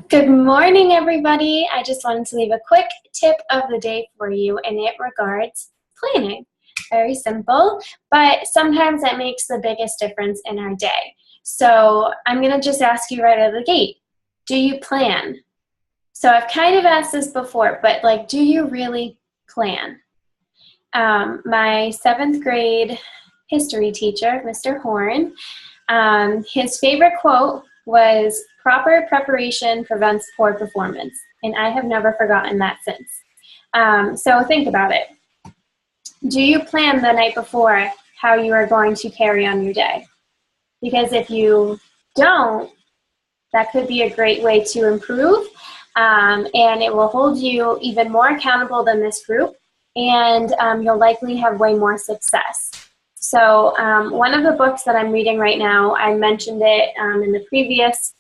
Good morning, everybody. I just wanted to leave a quick tip of the day for you, and it regards planning. Very simple, but sometimes that makes the biggest difference in our day. So I'm going to just ask you right out of the gate, do you plan? So I've kind of asked this before, but do you really plan? My 7th grade history teacher, Mr. Horn, his favorite quote was, "Proper preparation prevents poor performance." And I have never forgotten that since. So think about it. Do you plan the night before how you are going to carry on your day? Because if you don't, that could be a great way to improve, and it will hold you even more accountable than this group, and you'll likely have way more success. So one of the books that I'm reading right now, I mentioned it in the previous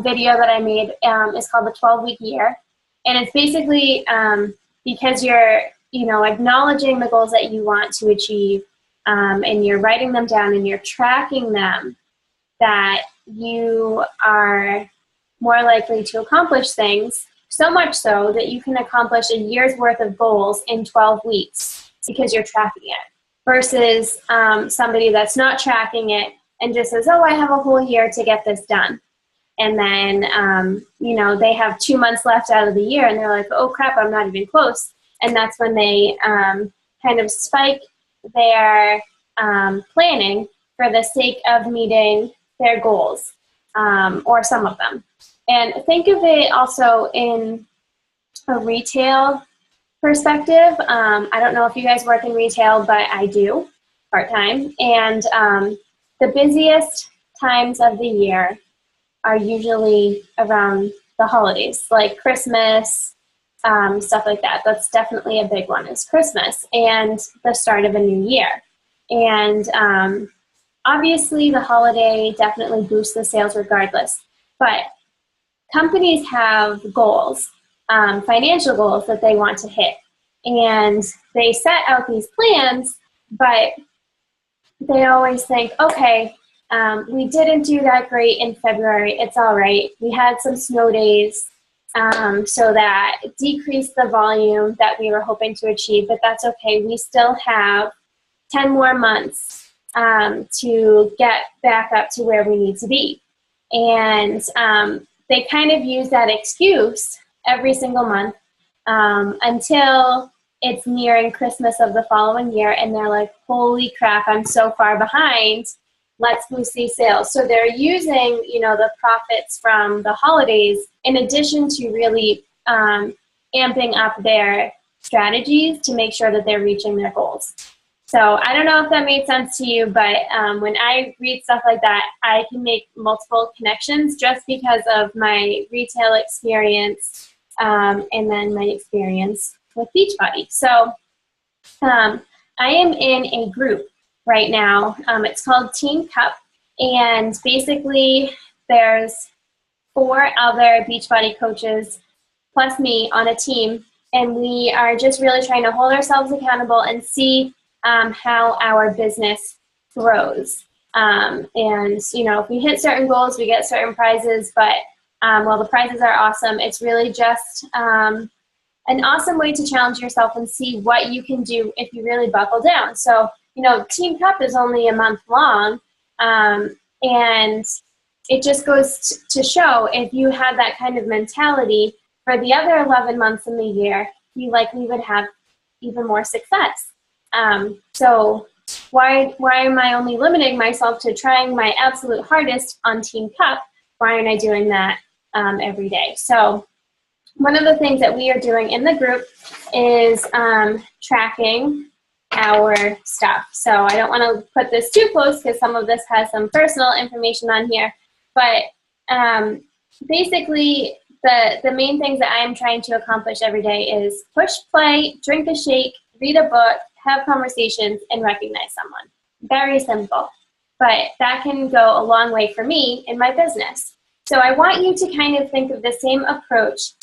video that I made, is called The 12-Week Year. And it's basically because you're acknowledging the goals that you want to achieve, and you're writing them down and you're tracking them, that you are more likely to accomplish things, so much so that you can accomplish a year's worth of goals in 12 weeks because you're tracking it. Versus somebody that's not tracking it and just says, oh, I have a whole year to get this done. And then, they have 2 months left out of the year and they're like, oh crap, I'm not even close. And that's when they kind of spike their planning for the sake of meeting their goals, or some of them. And think of it also in a retail perspective. I don't know if you guys work in retail, but I do part-time. And the busiest times of the year are usually around the holidays, like Christmas, stuff like that. That's definitely a big one, is Christmas and the start of a new year. And obviously the holiday definitely boosts the sales regardless. But companies have goals, financial goals that they want to hit. And they set out these plans, but they always think, okay, we didn't do that great in February. It's all right. We had some snow days, so that decreased the volume that we were hoping to achieve, but that's okay. We still have 10 more months to get back up to where we need to be. And they kind of use that excuse every single month until it's nearing Christmas of the following year, and they're like, holy crap, I'm so far behind. Let's boost these sales. So they're using, the profits from the holidays in addition to really amping up their strategies to make sure that they're reaching their goals. So I don't know if that made sense to you, but when I read stuff like that, I can make multiple connections just because of my retail experience, and then my experience with Beachbody. So I am in a group right now. It's called Team Cup, and basically there's 4 other Beachbody coaches plus me on a team, and we are just really trying to hold ourselves accountable and see how our business grows. And if we hit certain goals, we get certain prizes, but while the prizes are awesome, it's really just an awesome way to challenge yourself and see what you can do if you really buckle down. So, Team Cup is only a month long, and it just goes to show, if you had that kind of mentality for the other 11 months in the year, you likely would have even more success. So why am I only limiting myself to trying my absolute hardest on Team Cup? Why aren't I doing that every day? So one of the things that we are doing in the group is tracking our stuff. So I don't want to put this too close because some of this has some personal information on here, but basically the main things that I am trying to accomplish every day is push play, drink a shake, read a book, have conversations, and recognize someone. Very simple, but that can go a long way for me in my business. So I want you to kind of think of the same approach.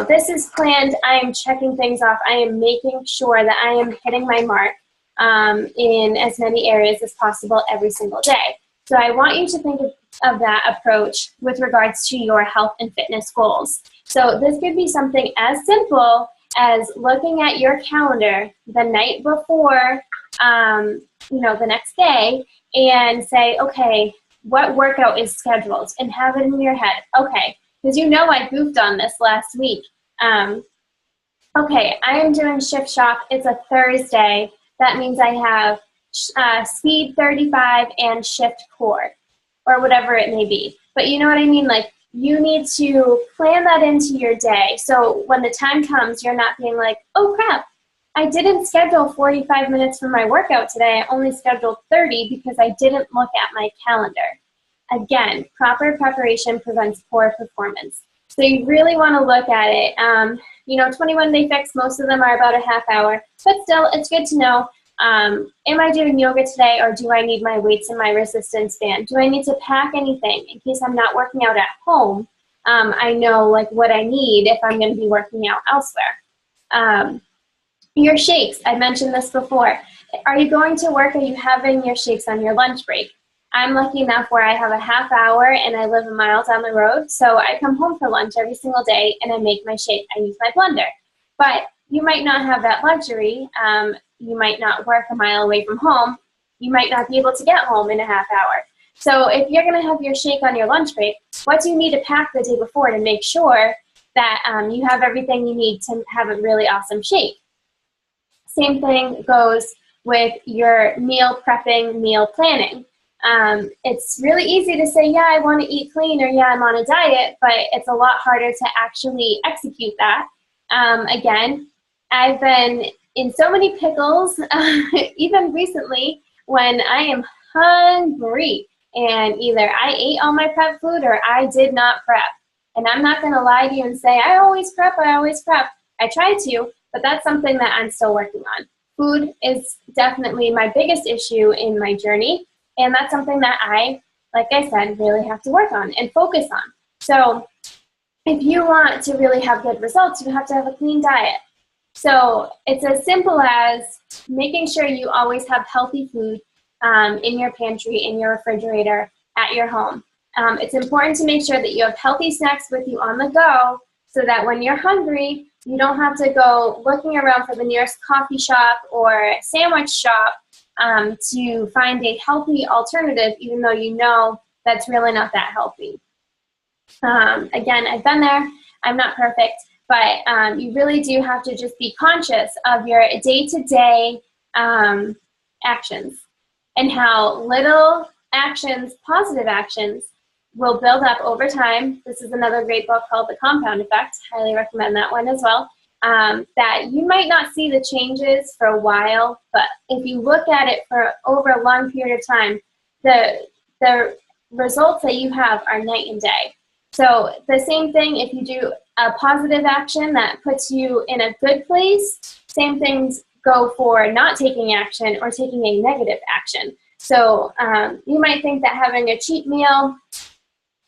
This is planned. I am checking things off. I am making sure that I am hitting my mark in as many areas as possible every single day. So I want you to think of of that approach with regards to your health and fitness goals. So this could be something as simple as looking at your calendar the night before, the next day, and say, okay, what workout is scheduled, and have it in your head. Okay, because I goofed on this last week. Okay, I am doing Shift Shock. It's a Thursday. That means I have Speed 35 and Shift Core, or whatever it may be. But you know what I mean? Like, you need to plan that into your day. So when the time comes, you're not being like, oh crap, I didn't schedule 45 minutes for my workout today. I only scheduled 30 because I didn't look at my calendar. Again, proper preparation prevents poor performance. So you really want to look at it. 21 Day Fix, most of them are about a half hour, but still, it's good to know, am I doing yoga today, or do I need my weights and my resistance band? Do I need to pack anything in case I'm not working out at home? I know what I need if I'm going to be working out elsewhere. Your shakes, I mentioned this before. Are you going to work? Are you having your shakes on your lunch break? I'm lucky enough where I have a half hour and I live a mile down the road, so I come home for lunch every single day and I make my shake. I use my blender. But you might not have that luxury. You might not work a mile away from home. You might not be able to get home in a half hour. So if you're going to have your shake on your lunch break, what do you need to pack the day before to make sure that you have everything you need to have a really awesome shake? Same thing goes with your meal prepping, meal planning. It's really easy to say, yeah, I want to eat clean, or yeah, I'm on a diet, but it's a lot harder to actually execute that. Again, I've been in so many pickles, even recently, when I am hungry and either I ate all my prep food or I did not prep. And I'm not going to lie to you and say, I always prep. I try to, but that's something that I'm still working on. Food is definitely my biggest issue in my journey. And that's something that I, like I said, really have to work on and focus on. So if you want to really have good results, you have to have a clean diet. So it's as simple as making sure you always have healthy food in your pantry, in your refrigerator, at your home. It's important to make sure that you have healthy snacks with you on the go so that when you're hungry, you don't have to go looking around for the nearest coffee shop or sandwich shop to find a healthy alternative, even though you know that's really not that healthy. Again, I've been there. I'm not perfect, but you really do have to just be conscious of your day-to-day actions and how little actions, positive actions, will build up over time. This is another great book called The Compound Effect. Highly recommend that one as well. That you might not see the changes for a while, but if you look at it for over a long period of time, the results that you have are night and day. So the same thing, if you do a positive action that puts you in a good place, same things go for not taking action or taking a negative action. So you might think that having a cheat meal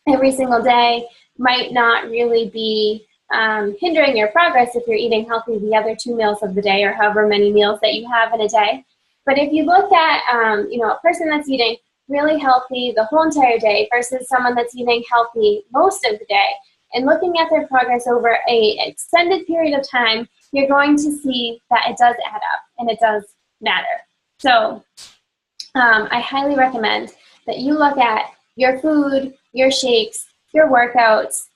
every single day might not really be hindering your progress if you're eating healthy the other 2 meals of the day or however many meals that you have in a day. But if you look at a person that's eating really healthy the whole entire day versus someone that's eating healthy most of the day, and looking at their progress over an extended period of time, you're going to see that it does add up and it does matter. So I highly recommend that you look at your food, your shakes, your workouts,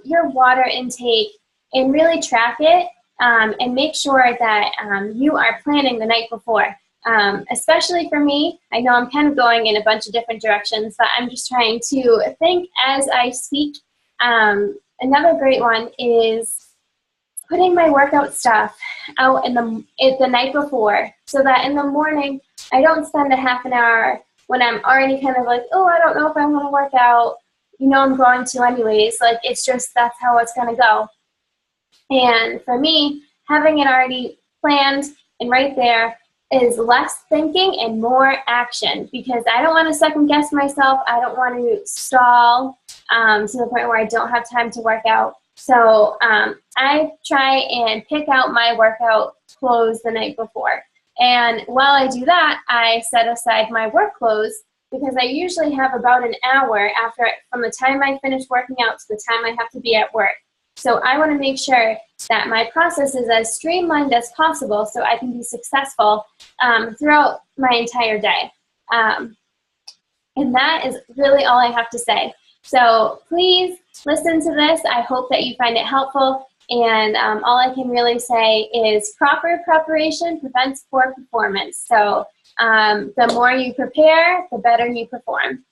your water intake, and really track it and make sure that you are planning the night before. Especially for me, I know I'm kind of going in a bunch of different directions, but I'm just trying to think as I speak. Another great one is putting my workout stuff out the night before so that in the morning I don't spend a half an hour when I'm already kind of like, oh, I don't know if I want to work out. I'm going to anyways. Like, it's just that's how it's going to go. And for me, having it already planned and right there is less thinking and more action, because I don't want to second guess myself. I don't want to stall to the point where I don't have time to work out. So I try and pick out my workout clothes the night before. And while I do that, I set aside my work clothes because I usually have about an hour from the time I finish working out to the time I have to be at work. So I want to make sure that my process is as streamlined as possible so I can be successful throughout my entire day. And that is really all I have to say. So please listen to this. I hope that you find it helpful. And all I can really say is proper preparation prevents poor performance. So the more you prepare, the better you perform.